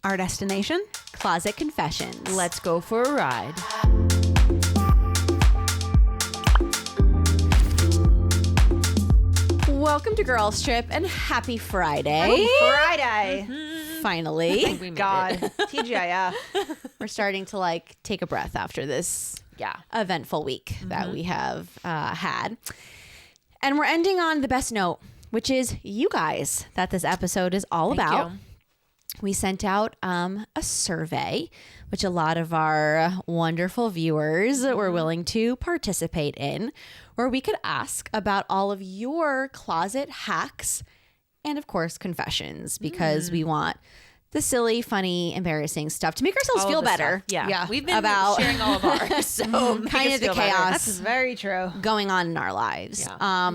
Our destination? Closet Confessions. Let's go for a ride. Welcome to Girls Trip and happy Friday. Friday. Finally. We made God. it. TGIF. We're starting to like take a breath after this eventful week that we have had. And we're ending on the best note, which is you guys that this episode is all about. You. We sent out a survey, which a lot of our wonderful viewers were willing to participate in, where we could ask about all of your closet hacks and, of course, confessions, because we want the silly, funny, embarrassing stuff to make ourselves feel better. Yeah. We've been About sharing all of ours. So kind of the chaos That's very true. going on in our lives. Yeah.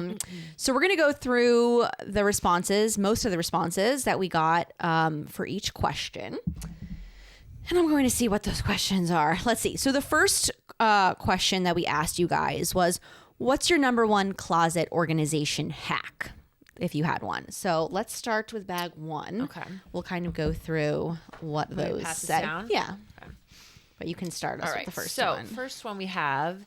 So we're going to go through the responses, most of the responses that we got for each question. And I'm going to see what those questions are. Let's see. So the first question that we asked you guys was, what's your number one closet organization hack, if you had one? So let's start with bag one. Okay. We'll kind of go through what those pass this said. down? Yeah. Okay. But you can start us All with right. the first so one. first one we have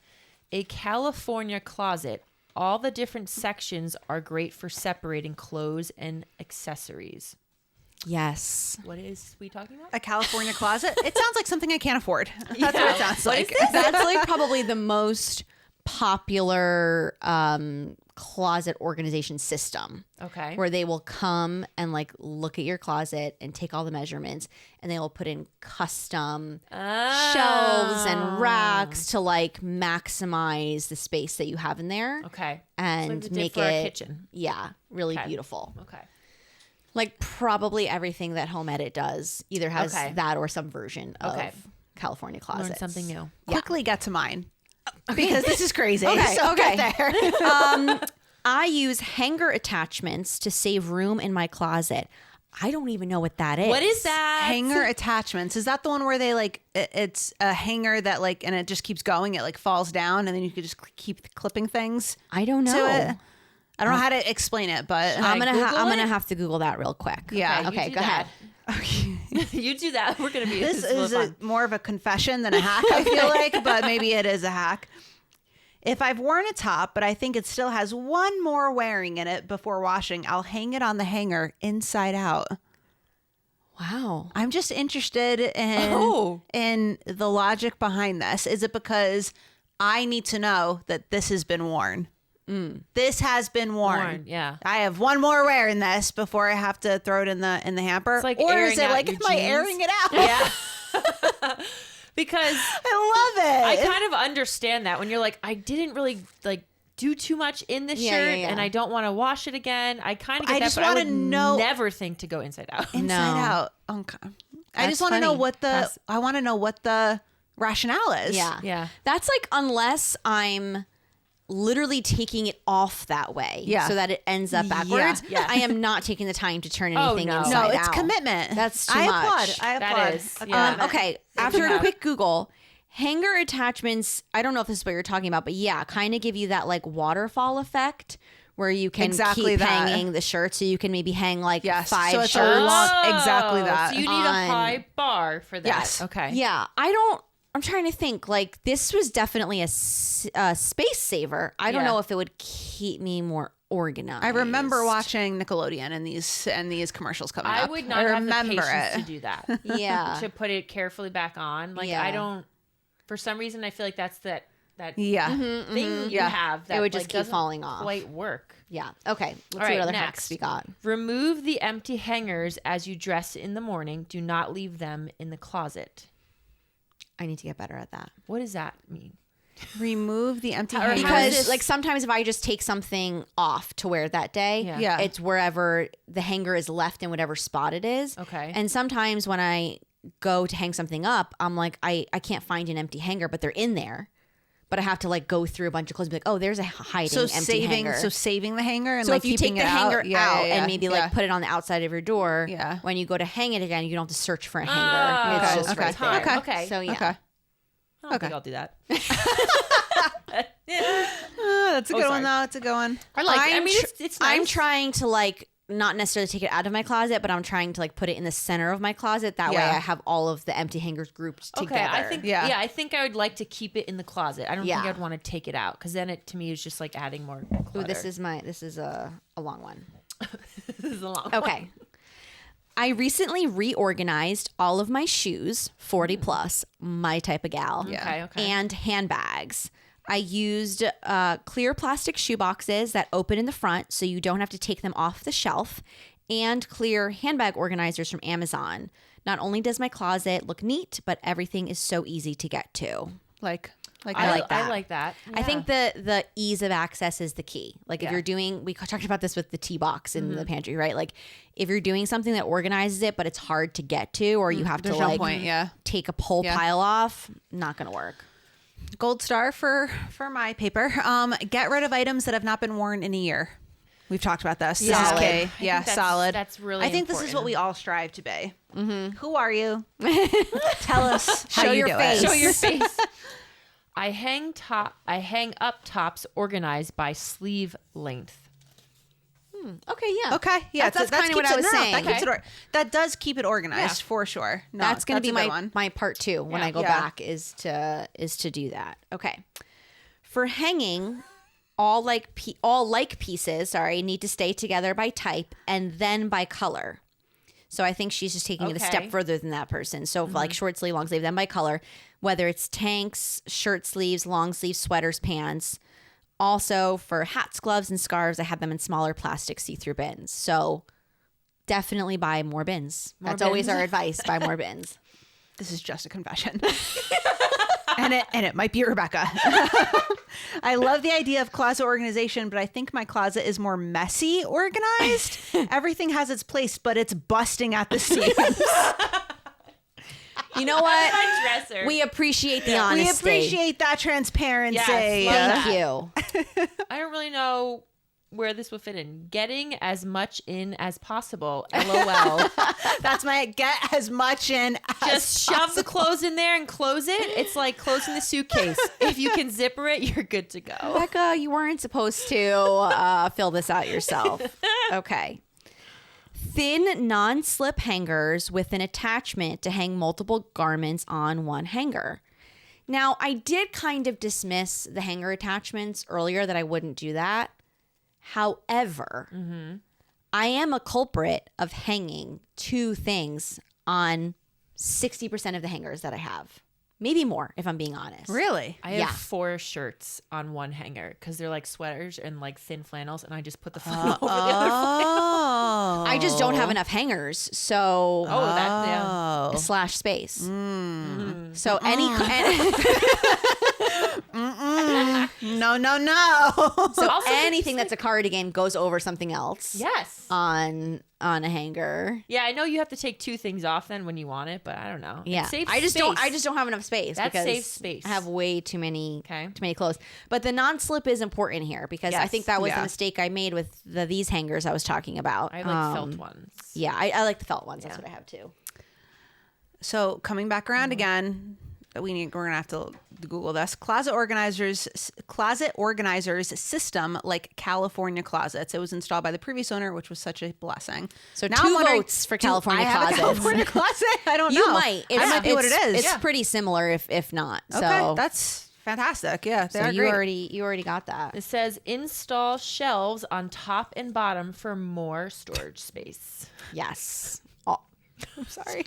a California closet. All the different sections are great for separating clothes and accessories. Yes. What is we talking about? A California closet? It sounds like something I can't afford. That's what it sounds like. That's like probably the most popular closet organization system. Okay. Where they will come and like look at your closet and take all the measurements, and they will put in custom shelves and racks to like maximize the space that you have in there. Okay. And So they did make for our it kitchen. Yeah, really Okay. beautiful. Okay. Like probably everything that Home Edit does either has Okay. that or some version of Okay. California closets. Learn something new. Quickly get to mine. Because this is crazy. Okay, So okay. get there. I use hanger attachments to save room in my closet. I don't even know what that is. What is that? Hanger attachments. Is that the one where they like, it's a hanger that like, and it just keeps going. It like falls down and then you could just keep clipping things I don't to know. it. I don't know how to explain it, but I'm gonna Google I'm it? gonna have to Google that real quick. Yeah. Okay. you do Go ahead. that. You do that. We're gonna be. this is is more of a confession than a hack, I feel like, but maybe it is a hack. If I've worn a top, but I think it still has one more wearing in it before washing, I'll hang it on the hanger inside out. Wow. I'm just interested in the logic behind this. Is it because I need to know that this has been worn? This has been worn. Yeah. I have one more wear in this before I have to throw it in the hamper. It's like or airing is it out like, your am I jeans. airing it out? Yeah. Because I love it. I kind of understand that when you're like, I didn't really like do too much in this shirt and I don't want to wash it again. I kind of get I that, just but I wanna would know- never think to go inside out. Inside No. out. Okay. I That's just want to know funny. what I want to know what the rationale is. Yeah. Yeah. That's like unless I'm literally taking it off that way. Yeah. So that it ends up backwards. Yeah. I am not taking the time to turn Oh, anything no. inside No, out. it's commitment. That's too I much. applaud. I That applaud. is, A yeah. commitment. Okay. After a quick Google, hanger attachments, I don't know if this is what you're talking about, but yeah, kind of give you that like waterfall effect where you can Exactly keep that. hanging the shirt, so you can maybe hang like Yes. 5 So it's a shirts. long- exactly that. So you need On- a high bar for that. Yes. Okay. Yeah, I'm trying to think. Like, this was definitely a space saver. I don't Yeah. know if it would keep me more organized. I remember watching Nickelodeon and these commercials coming I up. would not have the remember patience it. to do that. Yeah. To put it carefully back on. Like Yeah. I don't. For some reason, I feel like that's that Yeah. thing you Yeah. have that It would just like, keep doesn't falling off. Quite work. Yeah. Okay. Let's All see right, what other next. hacks we got. Remove the empty hangers as you dress in the morning. Do not leave them in the closet. I need to get better at that. What does that mean? Remove the empty Or hangers. how is Because this- like sometimes if I just take something off to wear that day, Yeah. it's wherever the hanger is left in whatever spot it is. Okay. And sometimes when I go to hang something up, I'm like, I can't find an empty hanger, but they're in there. But I have to like go through a bunch of clothes and be like, oh, there's a hiding so empty saving hanger. saving the hanger and So like if you keeping take the it hanger out, Yeah, out yeah, and maybe yeah. like put it on the outside of your door, Yeah. when you go to hang it again, you don't have to search for a hanger. Oh, It's just okay. right there. Time. Okay. Okay. So yeah. Okay. I don't Okay. think I'll do that. That's a good sorry. one though. It's a good one. Or like, I I'm mean, tr- it's nice. I'm trying to like not necessarily take it out of my closet, but I'm trying to like put it in the center of my closet. That way I have all of the empty hangers grouped together. I think I think I would like to keep it in the closet. I don't think I'd want to take it out because then it to me is just like adding more clutter. Ooh, this is a long one. This is a long one. Okay. I recently reorganized all of my shoes, 40 plus, my type of gal, Okay. and handbags. I used clear plastic shoe boxes that open in the front so you don't have to take them off the shelf, and clear handbag organizers from Amazon. Not only does my closet look neat, but everything is so easy to get to. I like that. I think the ease of access is the key. Like if you're doing, we talked about this with the tea box in the pantry, right? Like if you're doing something that organizes it, but it's hard to get to, or you have to take a whole pile off, not going to work. Gold star for my paper. Get rid of items that have not been worn in a year. We've talked about this. Solid. This is key. Yeah, solid. That's really I think important. this is what we all strive to be. Who are you? Tell us how Show you your do face. it. Show your face. I hang up tops organized by sleeve length. Okay, yeah. Okay, yeah, That's kind of what I was saying. That, keeps it that does keep it organized for sure. No, That's going to be a good one. my part 2 when I go back is to do that. Okay. For hanging, all like pieces, need to stay together by type and then by color. So I think she's just taking it a step further than that person. So like short sleeve, long sleeve, then by color, whether it's tanks, shirt sleeves, long sleeves, sweaters, pants. Also for hats, gloves, and scarves, I have them in smaller plastic see-through bins. So definitely buy more bins. That's always our advice, buy more bins. This is just a confession. and it might be Rebecca. I love the idea of closet organization, but I think my closet is more messy organized. Everything has its place, but it's busting at the seams. You know what? My dresser. We appreciate the honesty. We appreciate that transparency. Yes, Thank you. I don't really know where this would fit in. Getting as much in as possible. LOL. That's my get as much in as Just shove the clothes in there and close it. It's like closing the suitcase. If you can zipper it, you're good to go. Becca, you weren't supposed to fill this out yourself. Okay. Thin non-slip hangers with an attachment to hang multiple garments on one hanger. Now, I did kind of dismiss the hanger attachments earlier that I wouldn't do that. However, I am a culprit of hanging 2 things on 60% of the hangers that I have. Maybe more, if I'm being honest. Really? I have 4 shirts on one hanger because they're like sweaters and like thin flannels, and I just put the flannel over the other flannel. I just don't have enough hangers, so slash space. So No. So Also, anything that's a cardigan goes over something else. Yes. On a hanger. Yeah, I know you have to take 2 things off then when you want it, but I don't know. Yeah. It saves I just space. don't have enough space. That because saves space. I have way too many clothes. But the non-slip is important here because I think that was the mistake I made with these hangers I was talking about. I like felt ones. Yeah, I like the felt ones. That's what I have too. So coming back around again, we're gonna have to Google this. Closet organizers system like California closets. It was installed by the previous owner, which was such a blessing. So now 2 I'm wondering, votes for do California I have closets. a California closet? I don't know. You might. That might be what it is. It's pretty similar, if not. Okay, So that's fantastic. Yeah, so you already got that. It says install shelves on top and bottom for more storage space. Yes. Oh, I'm sorry.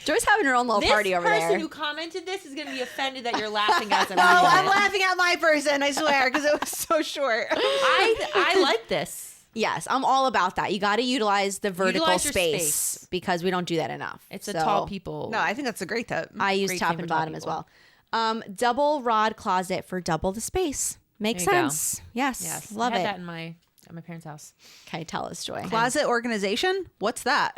Joy's having her own little party over This there. person who commented this is going to be offended that you're laughing as I'm No, reading I'm it. laughing at my person. I swear, because it was so short. I like this. Yes, I'm all about that. You got to utilize the vertical Utilize your space, space. because we don't do that enough. It's a So tall people. No, I think that's a great tip. I use Great top thing and for tall bottom as people. well. Double rod closet for double the space. Makes There you go. sense. Yes, Yes, love I had it. that in my parents' house. Okay, tell us, Joy. Closet organization? What's that?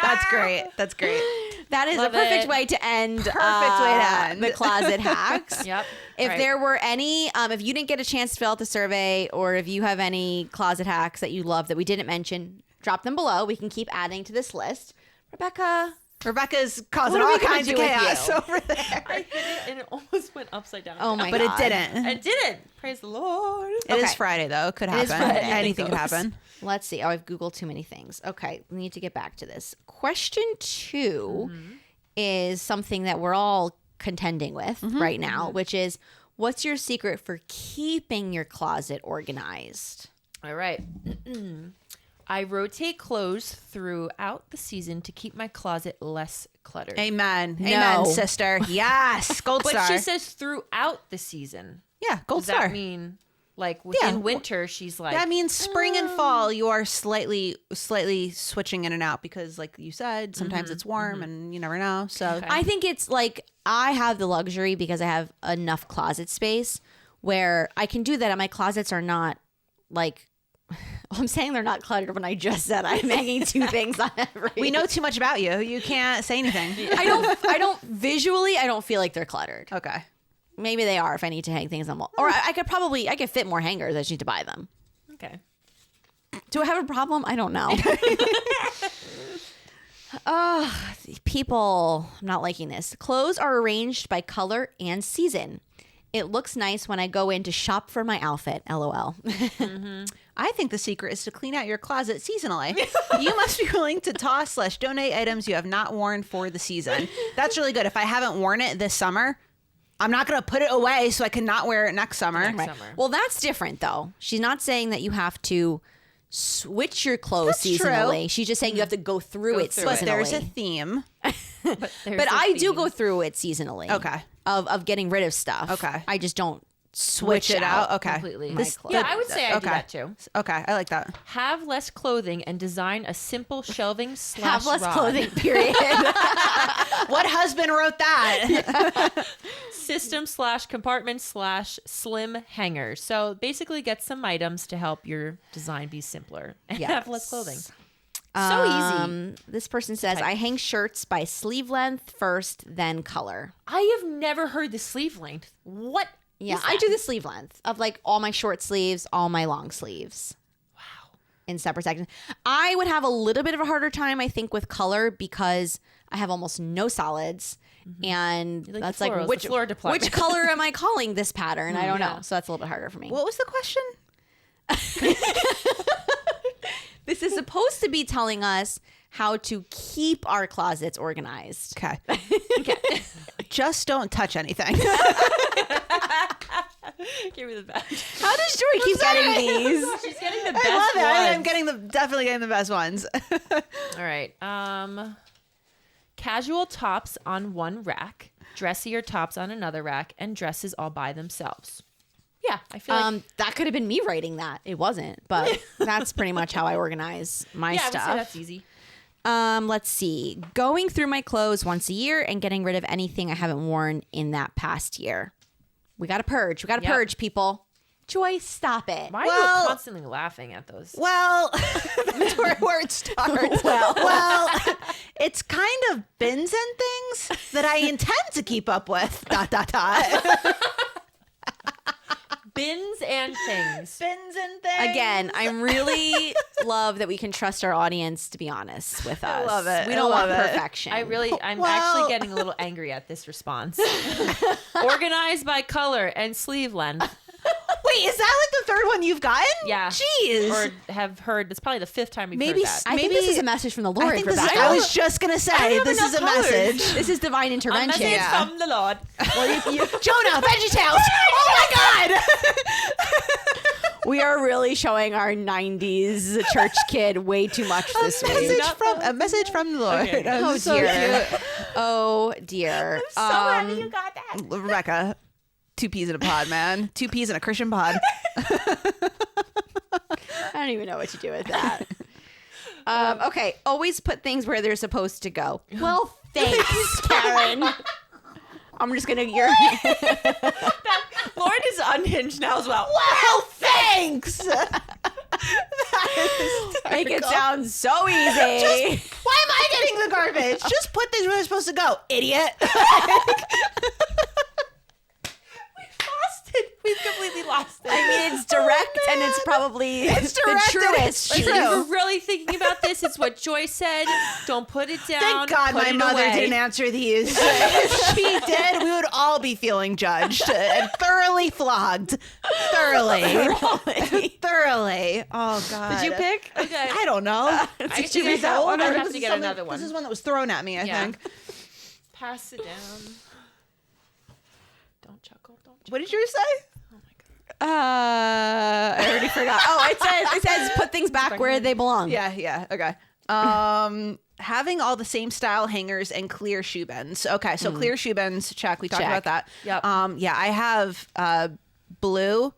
That's great. That's great. That is Love a perfect it. way to end. Perfect way to end. The closet hacks. Yep. If Right. there were any, if you didn't get a chance to fill out the survey, or if you have any closet hacks that you love that we didn't mention, drop them below. We can keep adding to this list. Rebecca, Rebecca's causing What are we all gonna kinds of do with chaos you? over there. I hit it and it almost went upside down. Oh my But God. it didn't. It didn't. Praise the Lord. It is Okay. Friday, though. Could is happen. Friday. Anything could Goes. happen. Let's see. Oh, I've Googled too many things. Okay, we need to get back to this. Question 2 is something that we're all contending with right now, which is, what's your secret for keeping your closet organized? All right. I rotate clothes throughout the season to keep my closet less cluttered. Amen. No. Amen, sister. Yes. Gold But star. she says throughout the season. yeah, gold Does star. that mean like within winter she's like That means spring and fall, you are slightly switching in and out because, like you said, sometimes it's warm and you never know. So Okay. I think it's like I have the luxury because I have enough closet space where I can do that, and my closets are not like. I'm saying they're not cluttered when I just said I'm hanging 2 things on every. we know too much about you. You can't say anything. I don't visually. I don't feel like they're cluttered. Okay. Maybe they are if I need to hang things on wall. Or I could fit more hangers. I just need to buy them. Okay. Do I have a problem? I don't know. People, I'm not liking this. Clothes are arranged by color and season. It looks nice when I go in to shop for my outfit. LOL. I think the secret is to clean out your closet seasonally. You must be willing to toss/donate items you have not worn for the season. That's really good. If I haven't worn it this summer, I'm not going to put it away so I can not wear it next summer. Next summer. Well, that's different though. She's not saying that you have to switch your clothes That's true. seasonally. She's just saying you have to go through it through seasonally. But there's a theme. But I do go through it seasonally. Okay. Of getting rid of stuff. Okay. I just don't switch it out. Okay. completely. My Yeah, clothes. I would say I do Okay. that too. Okay. I like that. Have less clothing and design a simple shelving / Have less rod. clothing, period. What husband wrote that? System / compartment / slim hanger. So basically get some items to help your design be simpler and have less clothing. So easy. This person says, I hang shirts by sleeve length first, then color. I have never heard the sleeve length. What? Yeah, is I that? do the sleeve length of like all my short sleeves, all my long sleeves. Wow. In separate sections. I would have a little bit of a harder time, I think, with color because I have almost no solids. And like that's the like, florals, which, the floor department. which color am I calling this pattern? I don't Yeah. know. So that's a little bit harder for me. What was the question? This is supposed to be telling us how to keep our closets organized. Okay. Just don't touch anything. Give me the best. How does Joy keep getting these? She's getting the best I love it. I'm ones. definitely getting the best ones. All right. Casual tops on one rack, dressier tops on another rack, and dresses all by themselves. Yeah, I feel like That could have been me writing that. It wasn't, but that's pretty much how I organize my I would say stuff. that's easy. Let's see. Going through my clothes once a year and getting rid of anything I haven't worn in that past year. We got to purge. We got to Yep. purge, people. Joy, stop it. Why are Well- you constantly laughing at those? Well, that's where it starts. Well, it's kind of bins and things that I intend to keep up with. ... Bins and things. Bins and things. Again, I really love that we can trust our audience to be honest with us. love it. We I don't want love it. perfection. I'm Well- actually getting a little angry at this response. Organized by color and sleeve length. Wait, is that like the third one you've gotten? Yeah. Jeez. Or have heard. It's probably the 5th time we've Maybe heard that. I think maybe- this is a message from the Lord. I think this is, Rebecca. I was just going to say, have this is enough a colors. message. This is divine A intervention. message Yeah. from the Lord. Jonah, VeggieTales. Oh my God. We are really showing our 90s church kid way too much this week. A message from the Lord. Okay. That Oh was so dear. cute. Oh dear. So happy you got that. Rebecca, 2 peas in a pod, man. 2 peas in a Christian pod. I don't even know what to do with that. Okay, always put things where they're supposed to go. Well, thanks, Karen. I'm just gonna. Lauren is unhinged now as well. Well, thanks. Make it sound so easy. Why am I getting the garbage? Just put things where they're supposed to go, idiot. Frosted We've completely lost it. I mean, it's direct and it's probably It's the direct and truest. it's If you were really thinking about this, it's what Joy said. Don't put it down. Thank God put my it mother away. didn't answer these. If she did, we would all be feeling judged and thoroughly flogged. Thoroughly. Oh, God. Did you pick? Okay. I don't know. I Did think you read that one? I'd Or have this to is get something- another one. This is one that was thrown at me, I Yeah. think. Pass it down. Don't chuckle. Don't chuckle. What did yours say? Oh my God. I already forgot. Oh, it says put things back where they belong. Yeah. Okay. Having all the same style hangers and clear shoe bins. Okay, so clear shoe bins, check. We talked Check. about that. Yep. Yeah, I have blue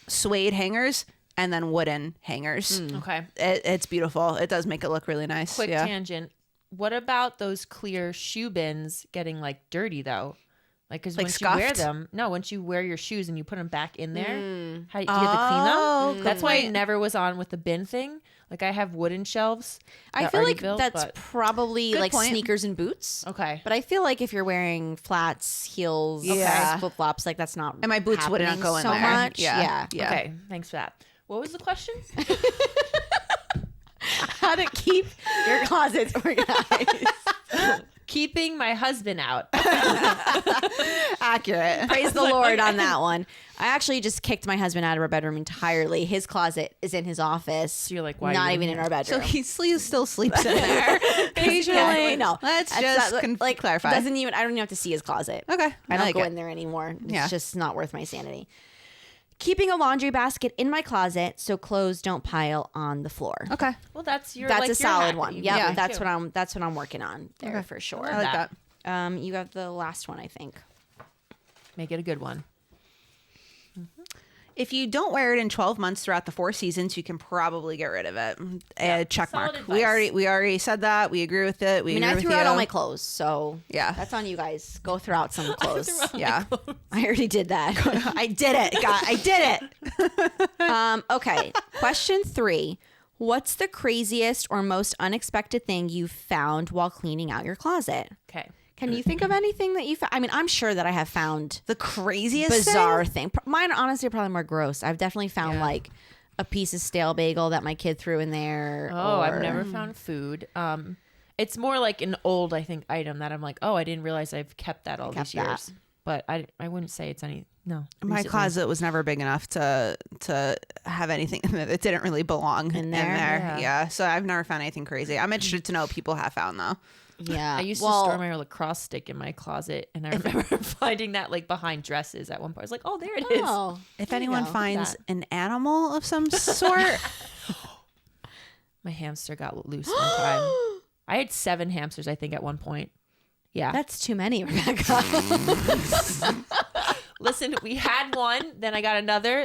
suede hangers and then wooden hangers. Okay. It's beautiful. It does make it look really nice. Quick yeah. tangent. What about those clear shoe bins getting like dirty though? Like, because Like once you wear scuffed? them, once you wear your shoes and you put them back in there, how do you get to Oh, clean them? good That's why I point. never was on with the bin thing. Like, I have wooden shelves. I that feel are like built, that's but- probably Good like point. sneakers and boots. okay. But I feel like if you're wearing flats, heels, Yeah. flip flops, like that's not. And my boots wouldn't happening go in so there. much. Yeah. Yeah. Okay. Thanks for that. What was the question? How to keep your closets organized. Keeping my husband out. Accurate. Praise the Lord on that one. I actually just kicked my husband out of our bedroom entirely. His closet is in his office. So you're like, why are not you even in in our So bedroom. he still sleeps in there. Occasionally, no. Let's That's just not- clarify. Doesn't even. I don't even have to see his closet. Okay. I don't like go it. in there anymore. It's Yeah. just not worth my sanity. Keeping a laundry basket in my closet so clothes don't pile on the floor. Okay. Well, that's your. That's like, a your solid hack that one. you Yeah, can do, that's too. what I'm working on there for sure. I like that. You got the last one, I think. Make it a good one. If you don't wear it in 12 months throughout the 4 seasons, you can probably get rid of it. Check solid mark. advice. We already said that. We agree with it. I threw out all my clothes, so Yeah. that's on you guys. Go throw out some clothes. Yeah. I already did that. I did it. God, I did it. Okay. Question 3. What's the craziest or most unexpected thing you've found while cleaning out your closet? Okay. Can you think of anything that you found? I mean, I'm sure that I have found The craziest bizarre thing? thing. Mine, honestly, are probably more gross. I've definitely found Yeah. like a piece of stale bagel that my kid threw in there. Oh, I've or- never found food. It's more like an old, I think, item that I'm like, oh, I didn't realize I've kept that all kept these years. But I wouldn't say it's any. No, My recently. closet was never big enough to have anything in it that didn't really belong in there. Yeah. Yeah. So I've never found anything crazy. I'm interested to know what people have found though. Yeah. I used well, to store my lacrosse stick in my closet, and I remember finding that like behind dresses at one point. I was like, oh, there it is. Oh, If there you anyone go. finds That. an animal of some sort, My hamster got loose one time. I had 7 hamsters, I think, at one point. Yeah. That's too many, Rebecca. Listen, we had one, then I got another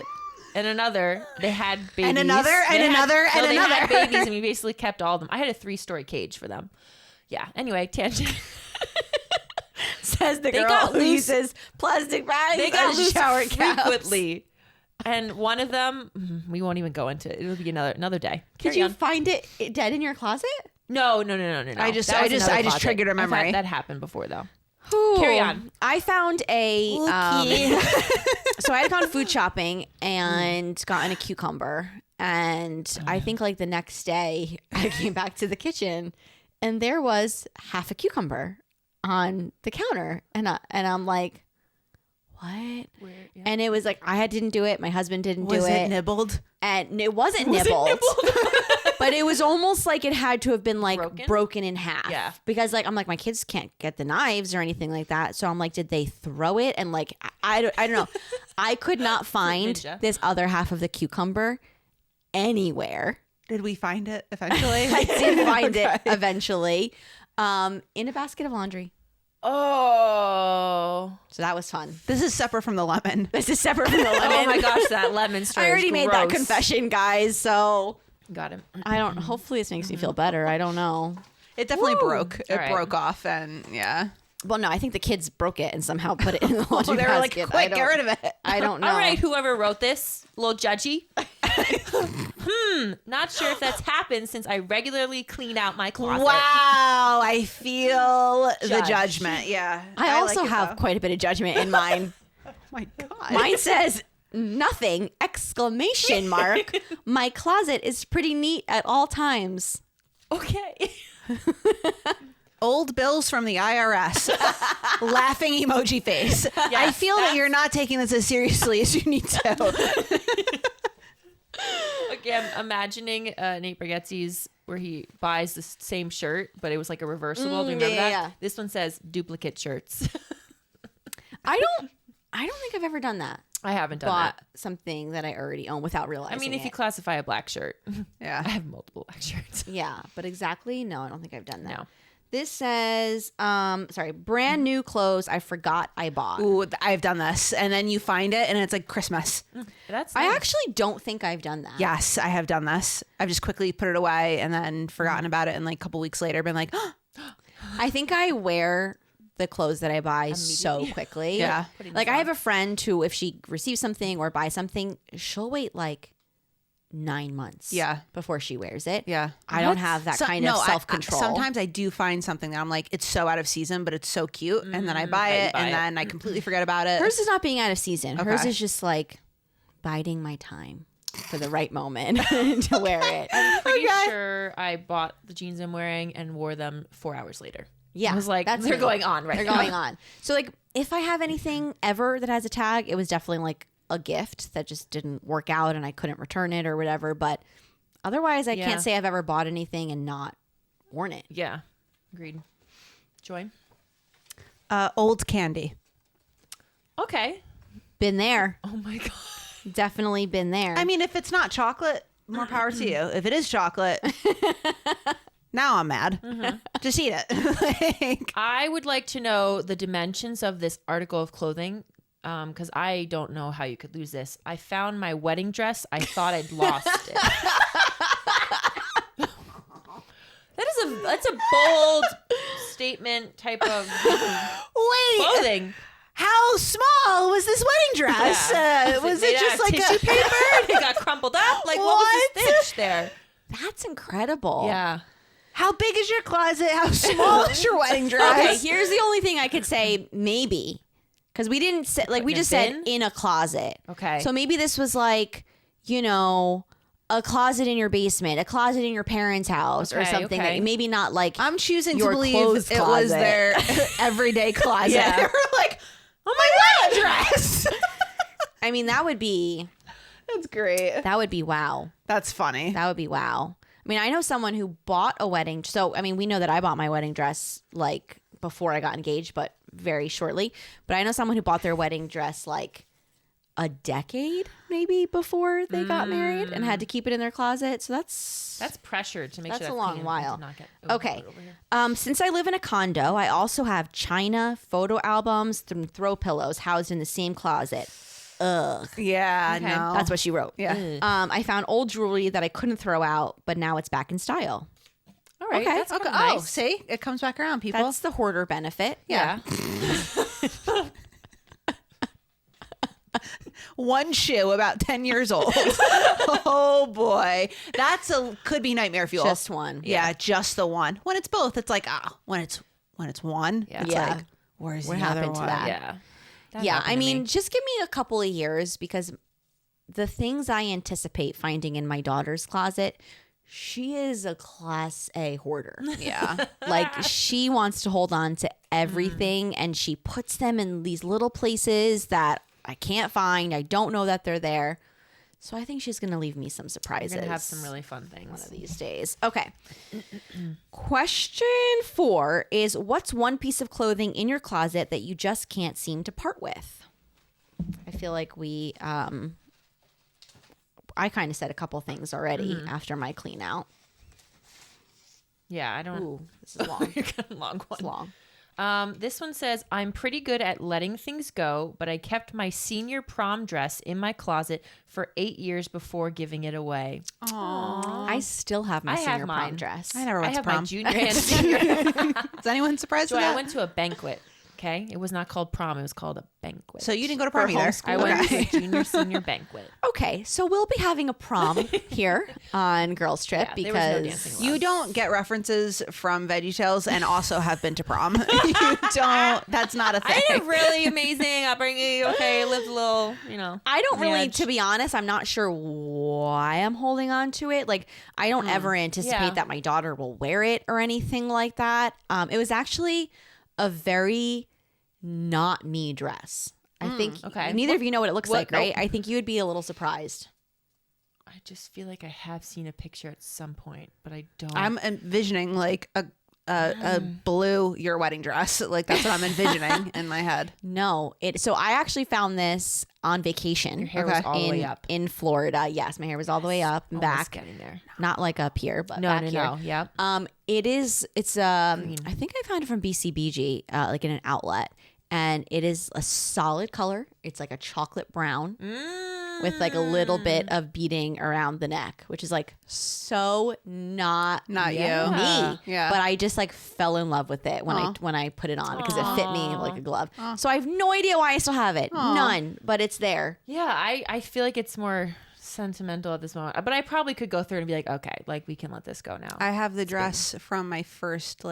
and another. They had babies. And another, and They had- another, and no, they had another. babies, and we basically kept all of them. I had a 3-story cage for them. Yeah. Anyway, tangent. Says the They girl got who loose. uses plastic bags They got as loose shower caps. frequently. And one of them, we won't even go into it. It'll be another day. Did Carry you on. find it dead in your closet? No. I just- That I was just- another I just closet. triggered a I've had- memory. That happened before, though. Ooh. Carry on. I found a Okay. so I had gone food shopping and gotten a cucumber, and I think like the next day I came back to the kitchen and there was half a cucumber on the counter, and I'm like, what? And it was like I didn't do it. My husband didn't was do it it, nibbled? and it wasn't nibbled. But it was almost like it had to have been like broken in half. Yeah. Because like I'm like, my kids can't get the knives or anything like that. So I'm like, did they throw it? And like I don't know. I could not find ninja. this other half of the cucumber anywhere. Did we find it eventually? I did find it eventually. In a basket of laundry. Oh. So that was fun. This is separate from the lemon. This is separate from the lemon. Oh my gosh, that lemon story. I already is made that gross. confession, guys. So Got him. I don't hopefully this makes me feel better. I don't know. It definitely broke. It All right. broke off, and yeah. Well, no, I think the kids broke it and somehow put it in the laundry They were like, basket. quick, get rid of it. I don't know. All right, whoever wrote this, a little judgy. Not sure if that's happened since I regularly clean out my closet. Wow, I feel the Judge. judgment. Yeah. I also like it, have though. quite a bit of judgment in mine. Oh my God. Mine says nothing! Exclamation mark. My closet is pretty neat at all times. Okay. Old bills from the IRS. Laughing emoji face. I feel that you're not taking this as seriously as you need to. Okay, I'm imagining Nate Bargatze's where he buys the same shirt, but it was like a reversible. Do you remember that? Yeah. This one says duplicate shirts. I don't think I've ever done that. I haven't done Bought that. something that I already own without realizing I mean, if it. you classify a black shirt. I Yeah. have multiple black shirts. Yeah, but exactly, no, I don't think I've done that. No. This says, brand new clothes I forgot I bought. Ooh, I've done this. And then you find it and it's like Christmas. That's I nice. actually don't think I've done that. Yes, I have done this. I've just quickly put it away and then forgotten about it. And like a couple weeks later, been like, I think I wear the clothes that I buy so quickly. Yeah. Like I have a friend who, if she receives something or buys something, she'll wait like 9 months. Yeah. Before she wears it. yeah. I don't have that kind of self-control. Sometimes I do find something that I'm like, it's so out of season, but it's so cute. And then I buy you it buy and it. then I completely forget about it. Hers is not being out of season. Hers Okay. is just like biding my time for the right moment to wear it. Pretty sure I bought the jeans I'm wearing and wore them 4 hours later. Yeah. I was like, that's they're me. going on right They're now. going on. So like if I have anything ever that has a tag, it was definitely like a gift that just didn't work out and I couldn't return it or whatever. But otherwise, I Yeah. can't say I've ever bought anything and not worn it. Yeah. Agreed. Joy? Old candy. Okay. Been there. Oh my God. Definitely been there. I mean, if it's not chocolate, more power to you. If it is chocolate, now I'm mad. Just eat it. Like, I would like to know the dimensions of this article of clothing because I don't know how you could lose this. I found my wedding dress. I thought I'd lost it. That's a bold statement type of wait, clothing. how small was this wedding dress? Yeah. Was made it just out of like tissue paper? It got crumpled up. Like what was the What? stitch there? that's incredible. Yeah. How big is your closet? How small is your wedding Okay, dress? here's the only thing I could say maybe. Because we didn't say, like, we in a just said bin? in a closet. Okay. So maybe this was like, you know, a closet in your basement, a closet in your parents' house or Okay, something. okay. That maybe not like, I'm choosing to Your believe clothes it was closet. their everyday closet. Yeah. We're like, oh my wedding dress. I mean, that would be That's great. wow. That's funny. That would be wow. I mean, I know someone who bought a wedding. So, I mean, we know that I bought my wedding dress like before I got engaged, but very shortly. But I know someone who bought their wedding dress like a decade maybe before they got married and had to keep it in their closet. So That's pressure to make That's sure a that long pan while. did not get okay. over here. Since I live in a condo, I also have china, photo albums, and throw pillows housed in the same closet. Ugh. Yeah, Okay. no. That's what she wrote. Yeah. I found old jewelry that I couldn't throw out, but now it's back in style. All right. Okay. That's Okay. kinda Oh, nice. see, it comes back around, people. That's the hoarder benefit. Yeah. One shoe about 10 years old. Oh boy, could be nightmare fuel. Just one. Yeah, just the one. When it's both, it's like when it's one, Yeah. it's Yeah. like where's What the other happened to one? that? Yeah. That Yeah, happened I to mean, me. just give me a couple of years because the things I anticipate finding in my daughter's closet, she is a class A hoarder. Yeah. Like she wants to hold on to everything and she puts them in these little places that I can't find. I don't know that they're there. So I think she's going to leave me some surprises. We're gonna have some really fun one things. of these days. Okay. Question 4 is what's one piece of clothing in your closet that you just can't seem to part with? I feel like I kind of said a couple things already after my clean out. Yeah, I don't. Ooh, this is long. Long one. It's long. This one says, I'm pretty good at letting things go, but I kept my senior prom dress in my closet for 8 years before giving it away. I still have my I have senior prom mine. dress. I never I went to have my prom. junior and senior. Is anyone surprised So with I that? went to a banquet. Okay, it was not called prom; it was called a banquet. So you didn't go to prom For either. homeschool. I went to Okay. a junior senior banquet. Okay, so we'll be having a prom here on Girls Trip Yeah, there was no because dancing allowed. You don't get references from VeggieTales and also have been to prom. You don't. That's not a thing. I had a really amazing upbringing. Okay, lived a little, I don't on the really, edge. to be honest, I'm not sure why I'm holding on to it. Like, I don't ever anticipate Yeah. that my daughter will wear it or anything like that. It was actually a very not me dress. I think okay. neither of you know what it looks like, right? Nope. I think you would be a little surprised. I just feel like I have seen a picture at some point, but I don't. I'm envisioning like a blue your wedding dress. Like that's what I'm envisioning in my head. No, so I actually found this on vacation. Your hair was all the way in- up. in Florida. Yes, my hair was all the way up and Almost back. getting there. Not like up here, but No, back no, here. no. Yep. It's I think I found it from BCBG, like in an outlet, and it is a solid color. It's like a chocolate brown with like a little bit of beading around the neck, which is like so not Not Yeah. you. me. Yeah. But I just like fell in love with it when I put it on because it fit me like a glove. So I have no idea why I still have it. None, but it's there. Yeah, I feel like it's more sentimental at this moment, but I probably could go through and be like, okay, like we can let this go now. I have the dress from my first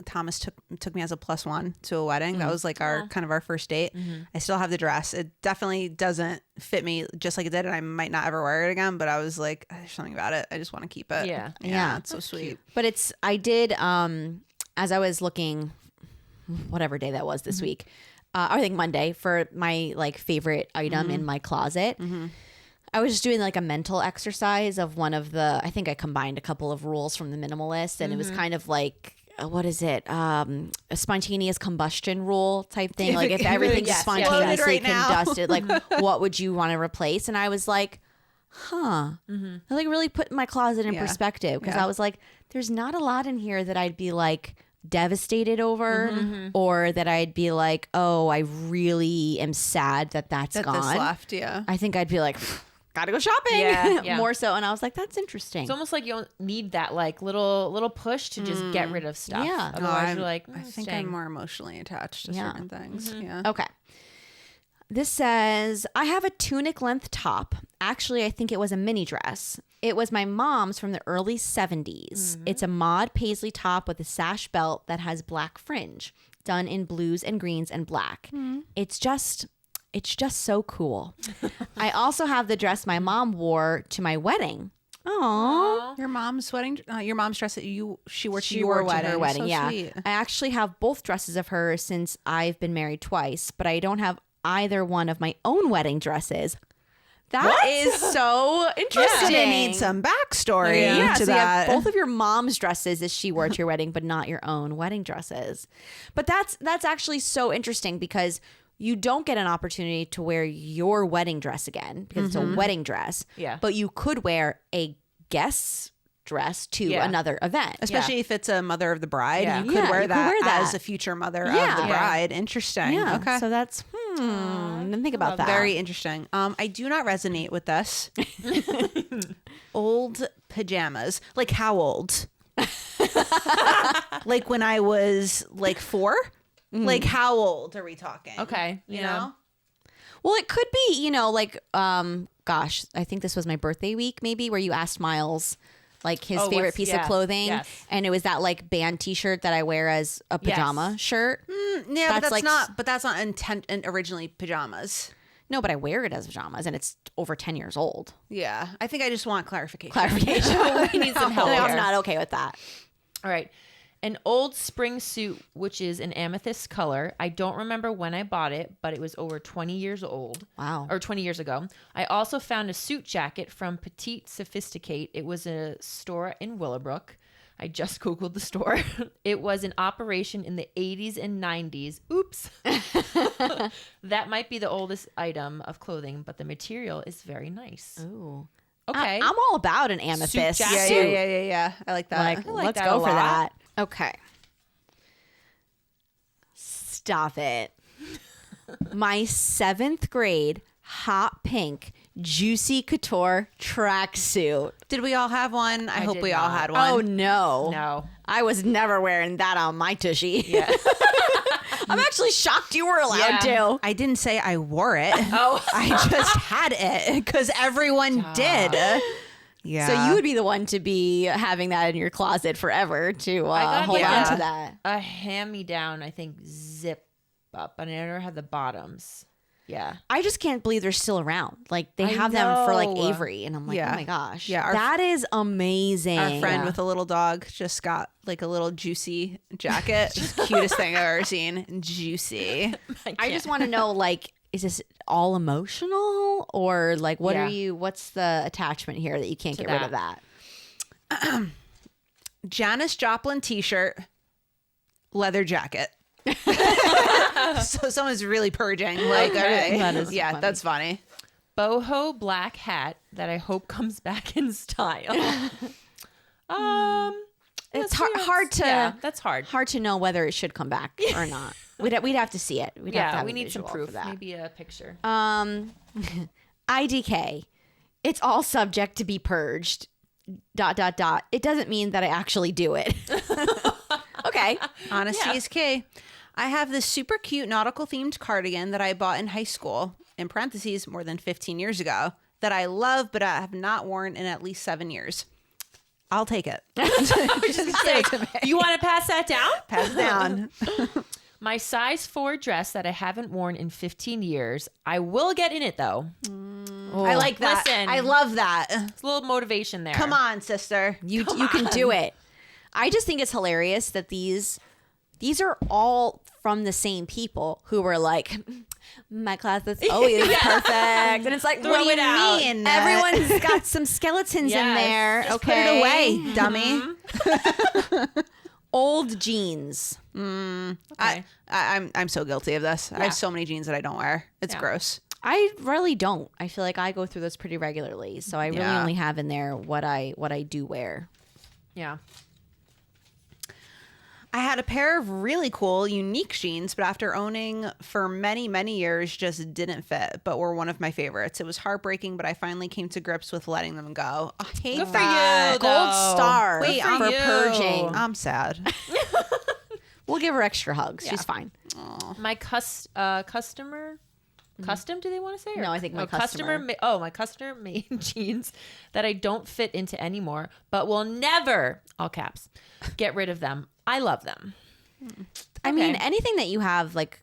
Thomas took me as a +1 to a wedding. That was like our kind of our first date. I still have the dress. It definitely doesn't fit me just like it did, and I might not ever wear it again. But I was like, there's something about it. I just want to keep it. Yeah. Yeah. It's so sweet. But I did as I was looking, whatever day that was this week, I think Monday, for my like favorite item in my closet. I was just doing like a mental exercise of I think I combined a couple of rules from the minimalist, and it was kind of like, what is it? A spontaneous combustion rule type thing. Like if everything's Yes, yeah. spontaneously Loaded right now. combusted, like what would you want to replace? And I was like, I like really put my closet in Yeah. perspective, because Yeah. I was like, there's not a lot in here that I'd be like devastated over, or that I'd be like, oh, I really am sad that's That gone. this left. Yeah. I think I'd be like, gotta go shopping. Yeah, yeah. More so. And I was like, that's interesting. It's almost like you don't need that like little push to just get rid of stuff. Yeah. No, Otherwise, you're like, I think staying. I'm more emotionally attached to Yeah. certain things. Yeah. Okay. This says, I have a tunic length top. Actually, I think it was a mini dress. It was my mom's from the early 70s. It's a mod paisley top with a sash belt that has black fringe, done in blues and greens and black. It's just so cool. I also have the dress my mom wore to my wedding. Aww. Your mom's wedding. Your mom's dress that she wore to She your wore wedding. to her wedding. So Yeah. sweet. I actually have both dresses of hers since I've been married twice, but I don't have either one of my own wedding dresses. That is so interesting. You need some backstory Yeah, to so you have that. both of your mom's dresses that she wore to your wedding, but not your own wedding dresses. But that's actually so interesting, because you don't get an opportunity to wear your wedding dress again because it's a wedding dress. Yeah. But you could wear a guest's dress to Yeah. another event. Especially if it's a mother of the bride, Yeah. you could Yeah, wear you could that wear that. as a future mother Yeah. of the Yeah. bride. Interesting. Yeah. Okay. So that's didn't think about that. Very interesting. I do not resonate with this. Old pajamas. Like how old? Like when I was like 4? Like how old are we talking? Okay, You yeah. know? Well, it could be, like, gosh, I think this was my birthday week, maybe, where you asked Miles, like, his Oh, favorite what's- piece yeah, of clothing. yes. And it was that, like, band t-shirt that I wear as a pajama shirt. Yeah, That's but like- that's not originally pajamas. No, but I wear it as pajamas, and it's over 10 years old. Yeah. I think I just want clarification. Clarification. We need some help I'm here. not okay with that. All right. An old spring suit, which is an amethyst color. I don't remember when I bought it, but it was over 20 years old. Wow. Or 20 years ago. I also found a suit jacket from Petite Sophisticate. It was a store in Willowbrook. I just Googled the store. It was in operation in the 80s and 90s. Oops. That might be the oldest item of clothing, but the material is very nice. Ooh. Okay. I'm all about an amethyst jacket. Yeah, suit. yeah. I like that. Like, like let's that go a for lot. that. Okay. Stop it. My 7th grade hot pink juicy couture tracksuit. Did we all have one? I hope did we all not. had one. Oh no. No. I was never wearing that on my tushy. Yeah. I'm actually shocked you were allowed to. I didn't say I wore it. Oh. I just had it because everyone did. Yeah. So you would be the one to be having that in your closet forever to hold on to that. A hand-me-down, I think, zip up, and I never had the bottoms. Yeah. I just can't believe they're still around. Like they have them for like Avery, and I'm like, oh my gosh, that is amazing. Our friend with a little dog just got like a little juicy jacket. Just cutest thing I've ever seen. Juicy. I just want to know, like, is this all emotional or like what's the attachment here that you can't get rid of that? Janis Joplin t-shirt, leather jacket. So someone's really purging. Like, okay. That is funny. funny. That's funny. Boho black hat that I hope comes back in style. It's hard to that's hard. Hard to know whether it should come back or not. We'd have to see it. We'd have to have we a need some visual proof. for that. Maybe a picture. IDK. It's all subject to be purged. ... It doesn't mean that I actually do it. Okay. Honesty is key. I have this super cute nautical themed cardigan that I bought in high school, in parentheses, more than 15 years ago, that I love, but I have not worn in at least 7 years. I'll take it. Just say it to me. You want to pass that down? Pass it down. My size 4 dress that I haven't worn in 15 years. I will get in it though. I like that. Listen. I love that. It's a little motivation there. Come on, sister. You can do it. I just think it's hilarious that these are all from the same people who were like, my closet's always perfect. And it's like, Throw what do it you out. mean? Everyone's got some skeletons in there. Just Okay. put it away, dummy. Old jeans. Okay. I'm so guilty of this. I have so many jeans that I don't wear. It's gross. I really don't. I feel like I go through this pretty regularly. So I really Yeah. only have in there what I do wear. Yeah. I had a pair of really cool, unique jeans, but after owning for many, many years, just didn't fit, but were one of my favorites. It was heartbreaking, but I finally came to grips with letting them go. I hate Good for that. you, Gold though. star Wait, for you. purging. I'm sad. We'll give her extra hugs. She's fine. My customer. Custom, do they want to say? Or- No, I think my oh, customer. my customer made jeans that I don't fit into anymore, but will never, all caps, get rid of them. I love them. I mean, anything that you have like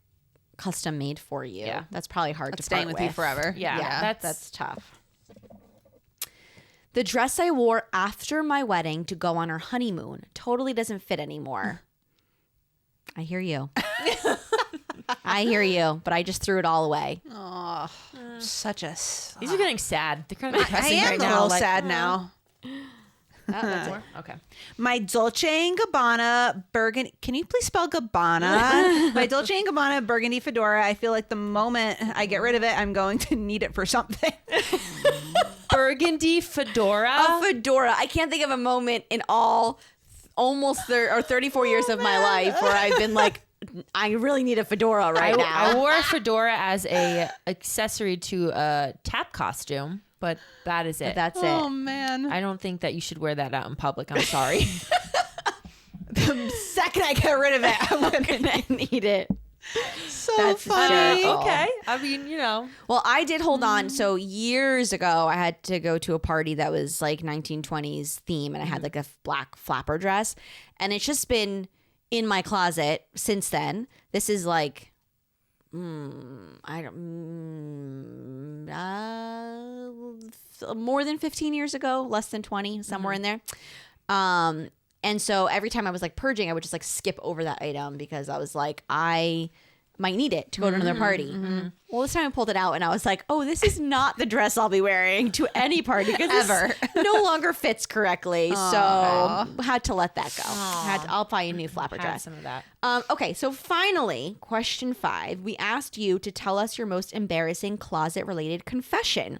custom made for you, Yeah. that's probably hard That's to part staying with you forever. Yeah. That's tough. The dress I wore after my wedding to go on our honeymoon totally doesn't fit anymore. I hear you. I hear you, but I just threw it all away. Oh, such a... These are getting sad. They're kind of I depressing am right a now. little like, sad now. Okay. My Dolce & Gabbana burgundy... Can you please spell Gabbana? My Dolce & Gabbana burgundy fedora. I feel like the moment I get rid of it, I'm going to need it for something. Burgundy fedora. A fedora. I can't think of a moment in all almost 34 years of my life where I've been like, I really need a fedora right now. I wore a fedora as a accessory to a tap costume, but that is it. That's Oh, it. man. I don't think that you should wear that out in public. I'm sorry. The second I get rid of it, I'm I need it. so That's funny. hysterical. Okay. I mean, you know. Well, I did hold on. So years ago, I had to go to a party that was like 1920s theme, and I had like a black flapper dress, and it's just been in my closet since then. This is like, more than 15 years ago, less than 20, somewhere in there. And so every time I was like purging, I would just like skip over that item because I was like, I might need it to go to another party. Well, this time I pulled it out and I was like, oh, this is not the dress I'll be wearing to any party because Ever. this no longer fits correctly. So had to let that go. I'll buy a new flapper Had dress. some of that. Okay, so finally, question 5. We asked you to tell us your most embarrassing closet-related confession.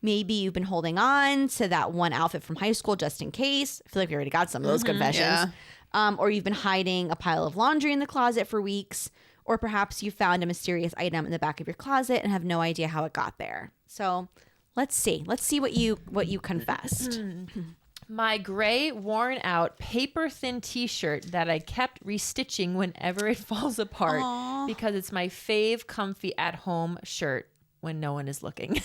Maybe you've been holding on to that one outfit from high school just in case. I feel like we already got some of those confessions. Or you've been hiding a pile of laundry in the closet for weeks. Or perhaps you found a mysterious item in the back of your closet and have no idea how it got there. So let's see. Let's see what you confessed. My gray, worn out, paper thin t-shirt that I kept restitching whenever it falls apart because it's my fave comfy at home shirt when no one is looking.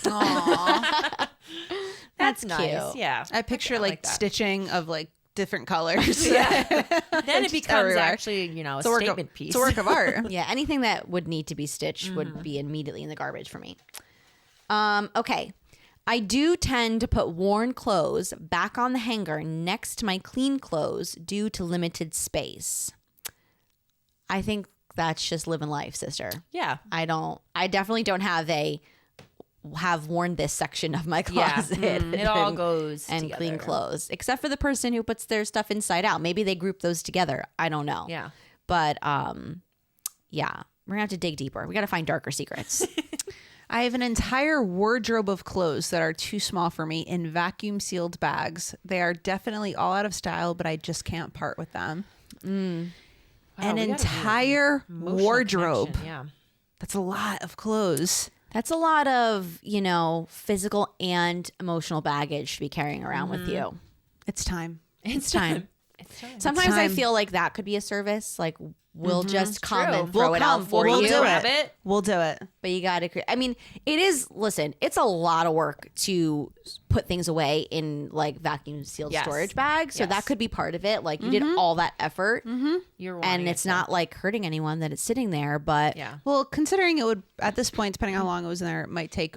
That's nice. cute. Yeah. I picture kinda like that. stitching of like different colors. Yeah. Then it Just becomes everywhere. actually, a It's a work statement of, piece. It's a work of art. Yeah, anything that would need to be stitched would be immediately in the garbage for me. Okay. I do tend to put worn clothes back on the hanger next to my clean clothes due to limited space. I think that's just living life, sister. Yeah. I definitely don't have worn this section of my Yeah. closet. It all goes and together. clean clothes, except for the person who puts their stuff inside out. Maybe they group those together. I don't know. Yeah. But yeah, we're gonna have to dig deeper. We got to find darker secrets. I have an entire wardrobe of clothes that are too small for me in vacuum sealed bags. They are definitely all out of style, but I just can't part with them. Wow, An we gotta do entire emotional wardrobe. connection, Yeah. That's a lot of clothes. That's a lot of, physical and emotional baggage to be carrying around with you. It's time. It's time. It's time. Sometimes I time. feel like that could be a service. Like we'll just come true. and throw We'll it come. out for We'll you. do Grab it. it. We'll do it. But you got to, listen, it's a lot of work to put things away in like vacuum sealed Yes. storage bags. So Yes. that could be part of it. Like you did all that effort You're and wanting it's it, not like hurting anyone that it's sitting there. But Yeah. Well, considering it would, at this point, depending on how long it was in there, it might take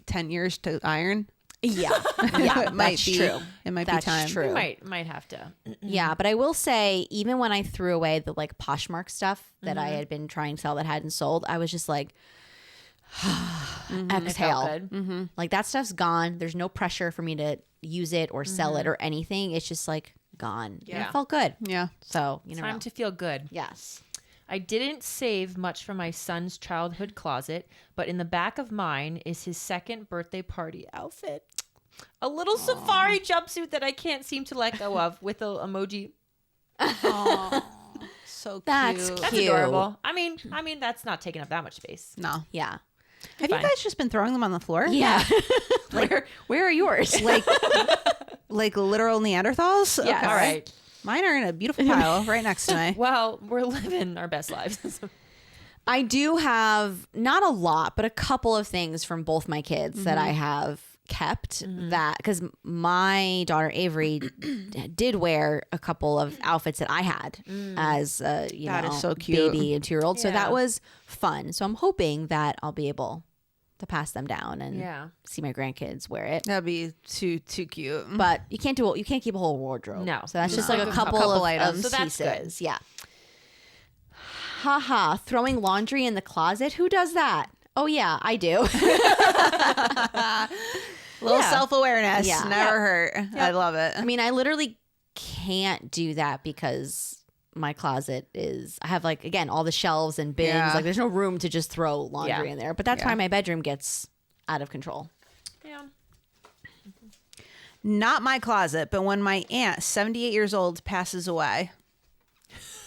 10 years to iron. yeah, It might that's be. true. It might That's be time. true. You might have to. Yeah, but I will say, even when I threw away the like Poshmark stuff that I had been trying to sell that hadn't sold, I was just like, exhale. Good. Like that stuff's gone. There's no pressure for me to use it or sell it or anything. It's just like gone. And Yeah. it felt good. Yeah. So you know, Time to feel good. yes. I didn't save much from my son's childhood closet, but in the back of mine is his second birthday party outfit. A little safari jumpsuit that I can't seem to let go of with a emoji. So cute. That's That's Cute. adorable. I mean that's not taking up that much space. No. Yeah. Have Fine. you guys just been throwing them on the floor? Yeah. where are yours? Like literal Neanderthals? Yeah. Okay. All right. Mine are in a beautiful pile right next to me. Well, we're living our best lives. I do have not a lot, but a couple of things from both my kids that I have kept that because my daughter Avery did wear a couple of outfits that I had as That is so cute. baby and 2-year-old. So Yeah. that was fun. So I'm hoping that I'll be able to pass them down and Yeah. see my grandkids wear it. That'd be too cute. But you can't keep a whole wardrobe. No. So that's just No. like a A couple, couple of items. So that's good. pieces. Yeah. Haha, throwing laundry in the closet. Who does that? Oh yeah, I do. Little Yeah. self-awareness. Yeah. Never hurt. I love it. I mean, I literally can't do that because my closet I have like, again, all the shelves and bins. Yeah. Like there's no room to just throw laundry Yeah. in there. But that's Yeah. why my bedroom gets out of control. Yeah. Not my closet, but when my aunt, 78 years old, passes away.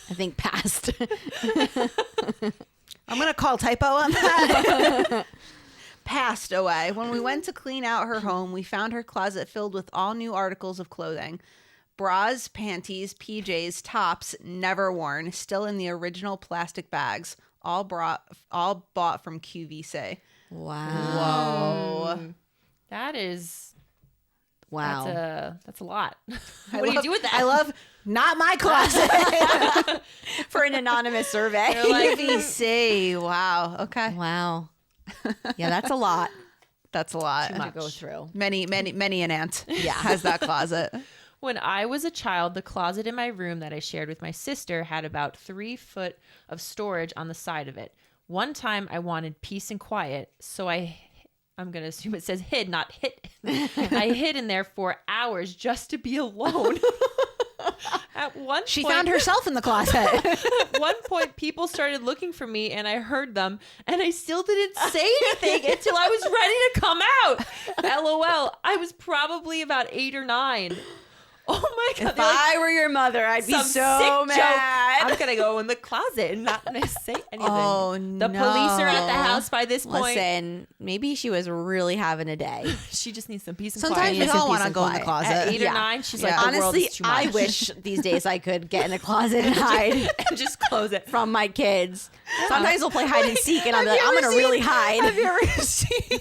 I think past. I'm going to call typo on that. Passed away. When we went to clean out her home, we found her closet filled with all new articles of clothing. Bras, panties, PJs, tops, never worn, still in the original plastic bags, all bought from QVC. Wow. Whoa. That is Wow. that's a lot. I What do you love- do with that? I love not my closet. For an anonymous survey. They're like, QVC. Wow. Okay. Wow. Yeah, that's a lot That's a lot. to go through. Many an aunt has that closet. when I was a child, the closet in my room that I shared with my sister had about 3 foot of storage on the side of it. One time I wanted peace and quiet, so I'm going to assume it says hid, not hit. I hid in there for hours just to be alone. At one She point, found herself in the closet. At one point, people started looking for me, and I heard them, and I still didn't say anything until I was ready to come out. LOL. I was probably about 8 or 9. Oh my God. If I were your mother, I'd be Some so sick mad. joke. I'm gonna go in the closet and not gonna say anything. Oh, The police are at the house by this point. Listen, maybe she was really having a day. She just needs some peace and Sometimes quiet. we all peace want to and go in the quiet. closet. At 8 or 9, she's like, the world Honestly, is too much. I wish these days I could get in the closet and hide and just close it. from my kids. Sometimes we'll play hide and seek, and I'll be Have like, you I'm ever gonna really seen- hide. Have you ever seen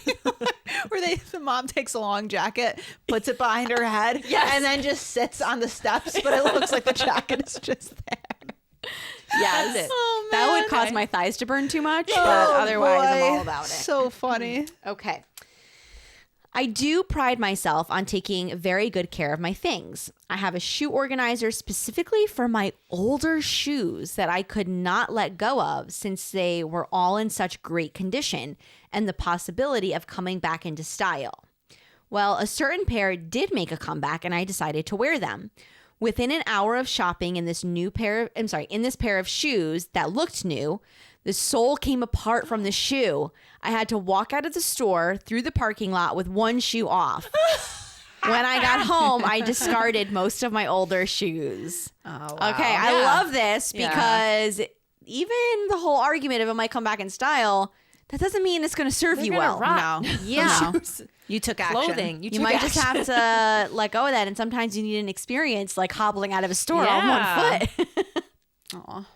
where the mom takes a long jacket, puts it behind her head, and then just sits on the steps, but it looks like the jacket is just there. Yes, That's it. Oh, that would man. cause my thighs to burn too much, but Oh, otherwise, I'm boy. all about it. So funny. Okay. I do pride myself on taking very good care of my things. I have a shoe organizer specifically for my older shoes that I could not let go of since they were all in such great condition and the possibility of coming back into style. Well, a certain pair did make a comeback and I decided to wear them. Within an hour of shopping in this pair of shoes that looked new, the sole came apart from the shoe. I had to walk out of the store through the parking lot with one shoe off. When I got home, I discarded most of my older shoes. Oh, wow. Okay, I Yeah. love this Yeah. because even the whole argument of it might come back in style, that doesn't mean it's going to serve They're you gonna well. rot. No. Yeah. No. You took action. Clothing. You might just have to let go of that. And sometimes you need an experience like hobbling out of a store on Yeah. one foot. Aw.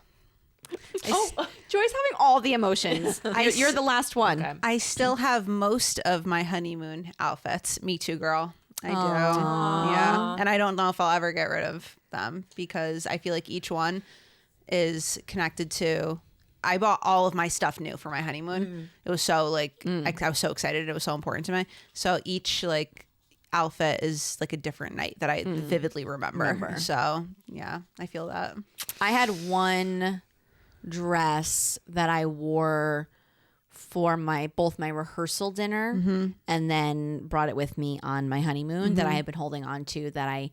Joy's having all the emotions. You're the last one. Okay. I still have most of my honeymoon outfits. Me too, girl. I do. Yeah. And I don't know if I'll ever get rid of them because I feel like each one is connected to. I bought all of my stuff new for my honeymoon. It was so I was so excited. It was so important to me. So each outfit is like a different night that I vividly remember. So yeah, I feel that. I had one dress that I wore for both my rehearsal dinner and then brought it with me on my honeymoon that I had been holding on to that I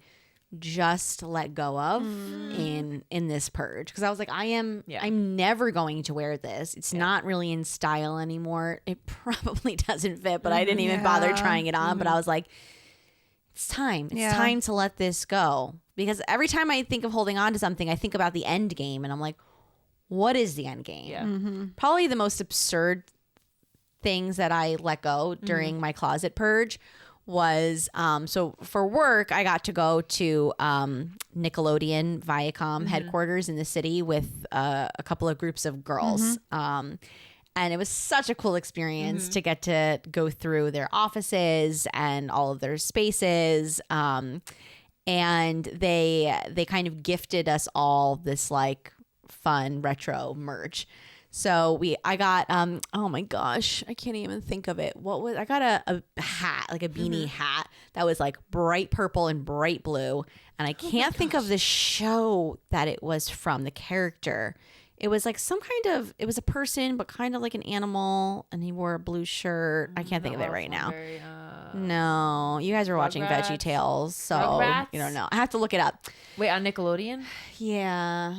just let go of in this purge because I was like I'm never going to wear this. It's not really in style anymore. It probably doesn't fit, but I didn't even bother trying it on. But I was like, it's time. It's time to let this go because every time I think of holding on to something, I think about the end game and I'm like, what is the end game? Yeah. Probably the most absurd things that I let go during my closet purge was so for work I got to go to Nickelodeon Viacom headquarters in the city with a couple of groups of girls and it was such a cool experience to get to go through their offices and all of their spaces and they kind of gifted us all this like fun retro merch. So I got oh my gosh, I can't even think of it. I got a hat, like a beanie hat that was like bright purple and bright blue. And I can't think of the show that it was from, the character. It was like it was a person, but kind of like an animal, and he wore a blue shirt. I can't think of it right now. No, you guys were watching Rugrats? Veggie Tales, so Rugrats? you don't know. I have to look it up. Wait, on Nickelodeon? Yeah,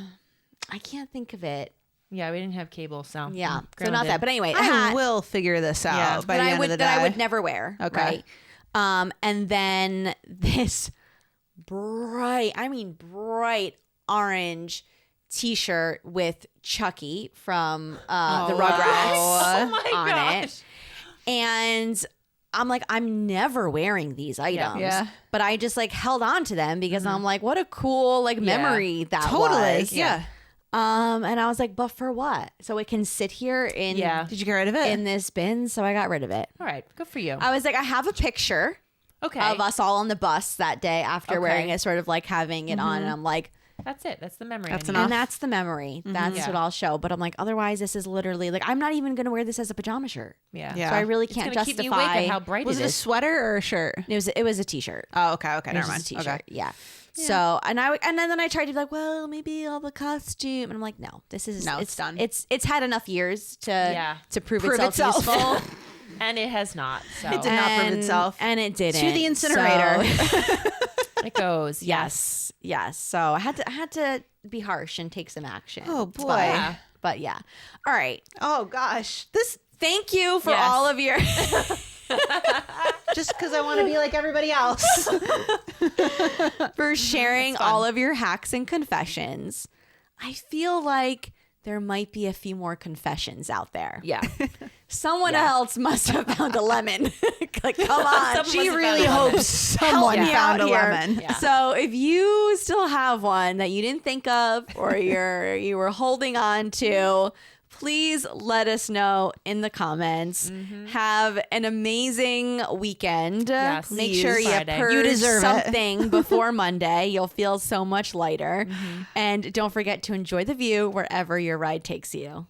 I can't think of it. Yeah, we didn't have cable, so Yeah, so Grandma not did. that. But anyway, a I hat will figure this out Yeah. by the end of the day. that I would never wear. Okay. Right? And then this bright orange T-shirt with Chucky from the Rugrats Oh my on gosh. it, and I'm like, I'm never wearing these items. Yeah. But I just like held on to them because I'm like, what a cool like memory that Totally. was. Yeah. And I was like, but for what? So it can sit here in Did you get rid of it? in this bin. So I got rid of it. All right, good for you. I was like, I have a picture Okay, of us all on the bus that day after Okay. wearing it, sort of like having it on. And I'm like, that's it. That's the memory. That's I need. enough. and that's the memory. That's Yeah. what I'll show. But I'm like, otherwise, this is literally like, I'm not even going to wear this as a pajama shirt. Yeah. Yeah. So I really It's can't gonna keep you awake justify. at how bright Was it it a is. sweater or a shirt? It was a t-shirt. Oh, okay. Okay. It Never was mind. just a t-shirt. Okay. Yeah. So and then I tried to be like, well, maybe I'll have a costume, and I'm like, no, this is No, it's done. It's had enough years to prove Prove itself itself. useful. And it has not. So It did not prove itself. and it didn't. To the incinerator. So- it goes. yes. So I had to be harsh and take some action. Oh, boy. But yeah. All right. Oh gosh. Thank you for Yes. all of your just because I want to be like everybody else. For sharing all of your hacks and confessions. I feel like there might be a few more confessions out there. Yeah. Someone else must have found a lemon. Like, come on. She really hopes someone me found out a here. lemon. Yeah. So if you still have one that you didn't think of or you were holding on to, please let us know in the comments. Have an amazing weekend. Yes, Make please. sure you Friday. purge You deserve it. something before Monday. You'll feel so much lighter. And don't forget to enjoy the view wherever your ride takes you.